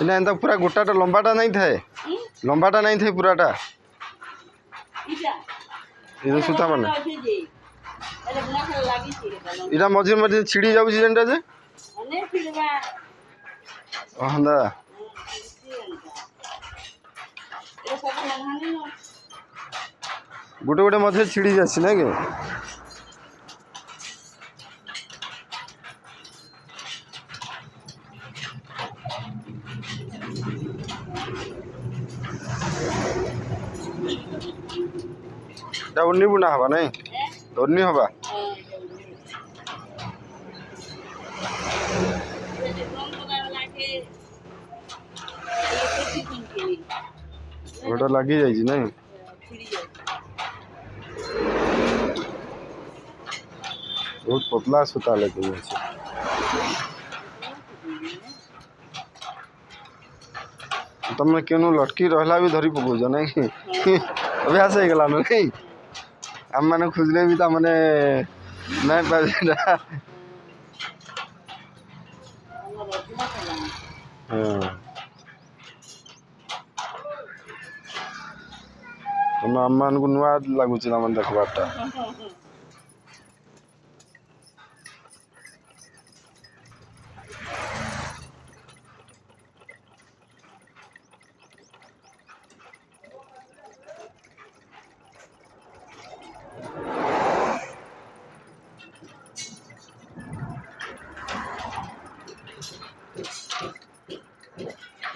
ना एंता पूरा गोटाटा लंबाटा नहीं थाए लंबाटा नहीं थाए पूराटा ये सूता माने इटा मझे मझे छिड़ी जाउछि जेंटा जे हंदा गोटे गोटे मझे छिड़ी जाछि ना के उन्नी बुना हवा नहीं उन्नी हवा गोटा लगी जाइए नहीं बहुत पतला सूता लेकिन तुम केनु लटकी रहला भी धरी पकौछ नहीं अभ्यास हो गला नहीं आम मैंने खोजले भी तमने नहीं पाए आम मान को नुआ लगुच देखबारटा